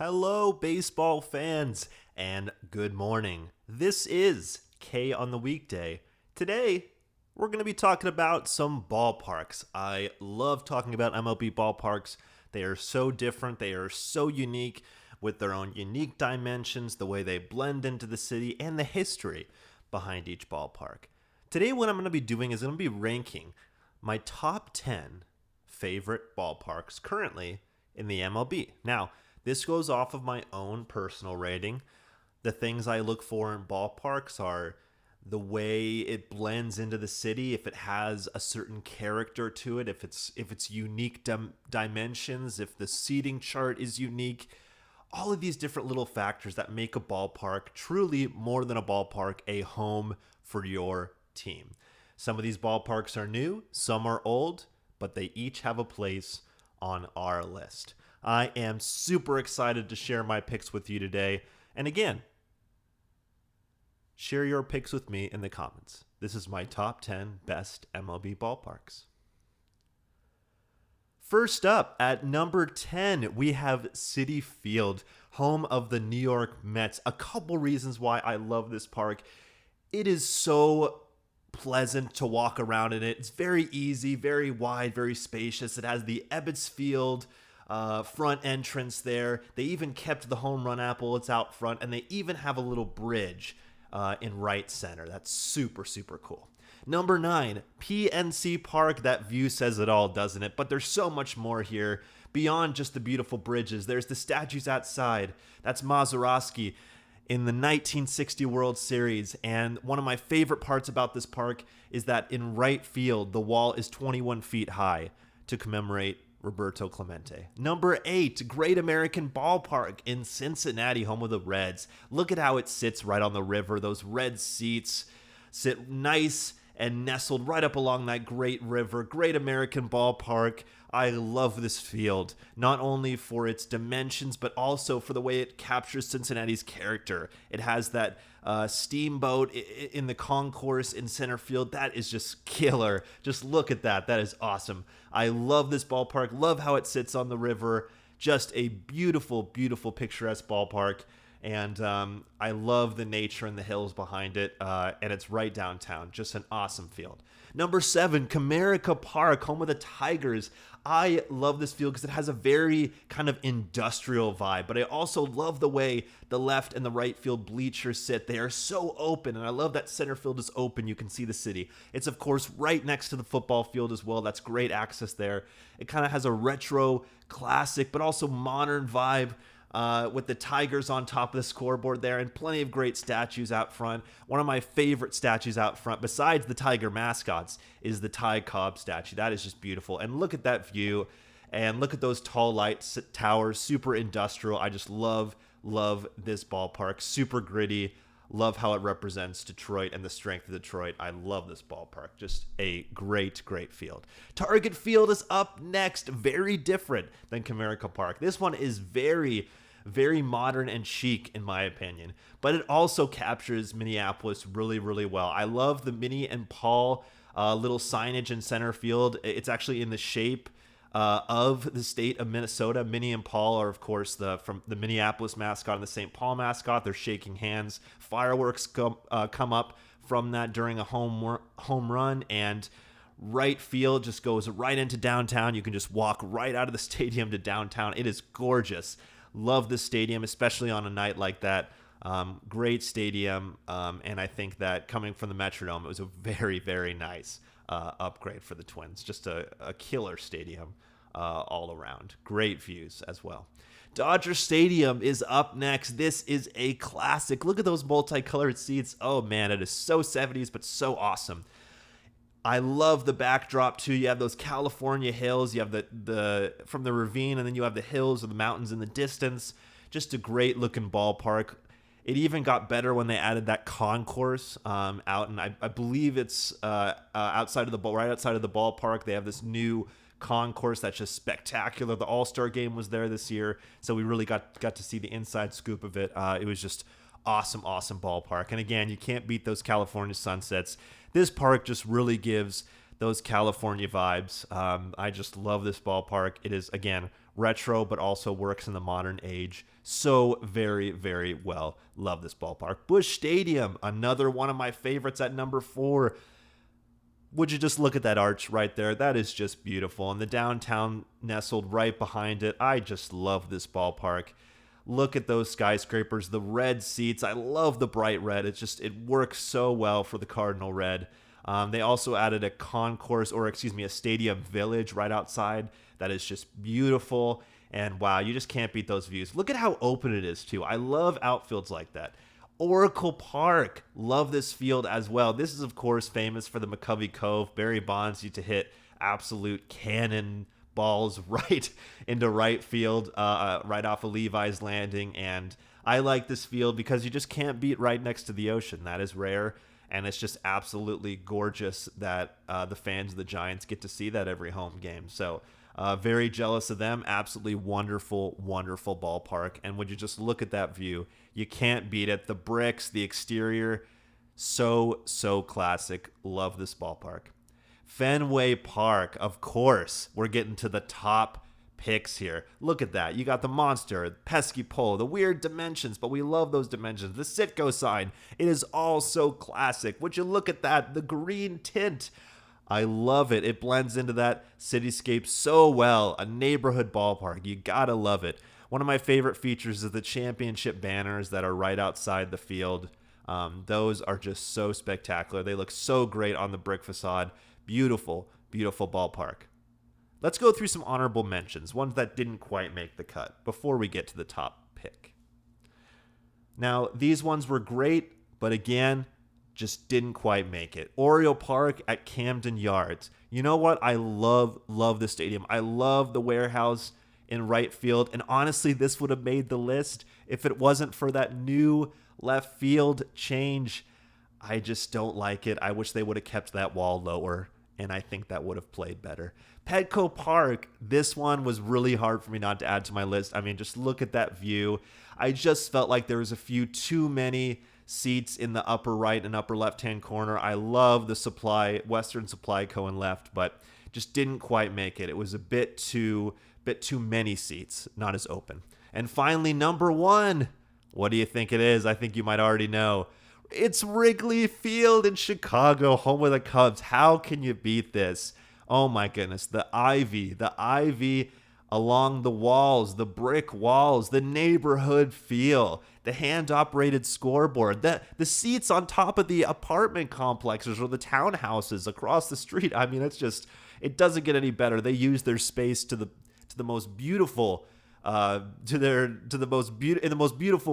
Hello, baseball fans, and good morning. This is K on the Weekday. Today, we're going to be talking about some ballparks. I love talking about MLB ballparks. They are so different, they are so unique with their own unique dimensions, the way they blend into the city, and the history behind each ballpark. Today, what I'm going to be doing is I'm going to be ranking my top 10 favorite ballparks currently in the MLB. Now, this goes off of my own personal rating. The things I look for in ballparks are the way it blends into the city, if it has a certain character to it, if it's unique dimensions, if the seating chart is unique, all of these different little factors that make a ballpark truly more than a ballpark, a home for your team. Some of these ballparks are new, some are old, but they each have a place on our list. I am super excited to share my picks with you today. And again, share your picks with me in the comments. This is my top 10 best MLB ballparks. First up, at number 10, we have Citi Field, home of the New York Mets. A couple reasons why I love this park. It is so pleasant to walk around in it. It's very easy, very wide, very spacious. It has the Ebbets Field front entrance there. They even kept the home run apple. It's out front, and they even have a little bridge in right center. That's super, super cool. Number 9, PNC Park. That view says it all, doesn't it? But there's so much more here beyond just the beautiful bridges. There's the statues outside. That's Mazeroski in the 1960 World Series. And one of my favorite parts about this park is that in right field, the wall is 21 feet high to commemorate Roberto Clemente. Number 8, Great American Ballpark in Cincinnati, home of the Reds. Look at how it sits right on the river. Those red seats sit nice and nestled right up along that great river. Great American Ballpark. I love this field, not only for its dimensions, but also for the way it captures Cincinnati's character. It has that steamboat in the concourse in center field. That is just killer. Just look at that. That is awesome. I love this ballpark. Love how it sits on the river. Just a beautiful, beautiful, picturesque ballpark. And I love the nature and the hills behind it. And it's right downtown. Just an awesome field. Number 7, COMERICA Park, home of the Tigers. I love this field because it has a very kind of industrial vibe, but I also love the way the left and the right field bleachers sit. They are so open, and I love that center field is open. You can see the city. It's, of course, right next to the football field as well. That's great access there. It kind of has a retro, classic, but also modern vibe. With the Tigers on top of the scoreboard there, and plenty of great statues out front. One of my favorite statues out front, besides the Tiger mascots, is the Ty Cobb statue. That is just beautiful. And look at that view, and look at those tall light towers, super industrial. I just love this ballpark. Super gritty. Love how it represents Detroit and the strength of Detroit. I love this ballpark. Just a great, great field. Target Field is up next. Very different than Comerica Park. This one is very, very modern and chic, in my opinion. But it also captures Minneapolis really, really well. I love the Minnie and Paul little signage in center field. It's actually in the shape of the state of Minnesota. Minnie and Paul are, of course, from the Minneapolis mascot and the St. Paul mascot. They're shaking hands. Fireworks come up from that during a home run, and right field just goes right into downtown. You can just walk right out of the stadium to downtown. It is gorgeous. Love this stadium, especially on a night like that. Great stadium, and I think that coming from the Metrodome, it was a very, very nice upgrade for the Twins. Just a killer stadium all around. Great views as well. Dodger Stadium is up next. This is a classic. Look at those multicolored seats. Oh man, it is so 70s, but so awesome. I love the backdrop too. You have those California hills. You have the from the ravine, and then you have the hills or the mountains in the distance. Just a great looking ballpark. It even got better when they added that concourse out, and I believe it's right outside of the ballpark. They have this new concourse that's just spectacular. The All-Star game was there this year, so we really got to see the inside scoop of it. It was just awesome ballpark. And again, you can't beat those California sunsets. This park just really gives those California vibes. I just love this ballpark. It is, again, retro, but also works in the modern age. So very, very well. Love this ballpark. Busch Stadium, another one of my favorites at number 4. Would you just look at that arch right there? That is just beautiful. And the downtown nestled right behind it. I just love this ballpark. Look at those skyscrapers, the red seats. I love the bright red. It works so well for the Cardinal red. They also added a concourse, or excuse me, a stadium village right outside. That is just beautiful. And wow, you just can't beat those views. Look at how open it is too. I love outfields like that. Oracle Park, love this field as well. This is of course famous for the McCovey Cove. Barry Bonds used to hit absolute cannon balls right into right field, right off of Levi's Landing. And I like this field because you just can't beat right next to the ocean. That is rare. And it's just absolutely gorgeous that the fans of the Giants get to see that every home game. So very jealous of them. Absolutely wonderful, wonderful ballpark. And would you just look at that view? You can't beat it. The bricks, the exterior, so classic. Love this ballpark. Fenway Park, of course. We're getting to the top picks here. Look at that. You got the monster, pesky pole, the weird dimensions, but we love those dimensions. The Citgo sign, it is all so classic. Would you look at that? The green tint. I love it. It blends into that cityscape so well. A neighborhood ballpark. You gotta love it. One of my favorite features is the championship banners that are right outside the field. Those are just so spectacular. They look so great on the brick facade. Beautiful, beautiful ballpark. Let's go through some honorable mentions, ones that didn't quite make the cut, before we get to the top pick. Now, these ones were great, but again, just didn't quite make it. Oriole Park at Camden Yards. You know what? I love this stadium. I love the warehouse in right field, and honestly, this would have made the list if it wasn't for that new left field change. I just don't like it. I wish they would have kept that wall lower, and I think that would have played better. Petco Park, this one was really hard for me not to add to my list. I mean, just look at that view. I just felt like there was a few too many seats in the upper right and upper left-hand corner. I love the Western Supply Co. and left, but just didn't quite make it. It was a bit too many seats, not as open. And finally, number 1. What do you think it is? I think you might already know. It's Wrigley Field in Chicago, home of the Cubs. How can you beat this? Oh my goodness, the ivy along the walls, the brick walls, the neighborhood feel, the hand-operated scoreboard, the seats on top of the apartment complexes or the townhouses across the street. I mean, it doesn't get any better. They use their space in the most beautiful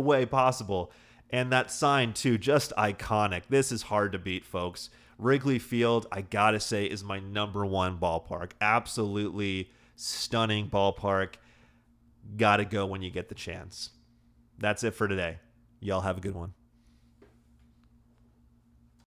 way possible. And that sign too, just iconic. This is hard to beat, folks. Wrigley Field, I gotta say, is my number 1 ballpark. Absolutely stunning ballpark. Gotta go when you get the chance. That's it for today. Y'all have a good one.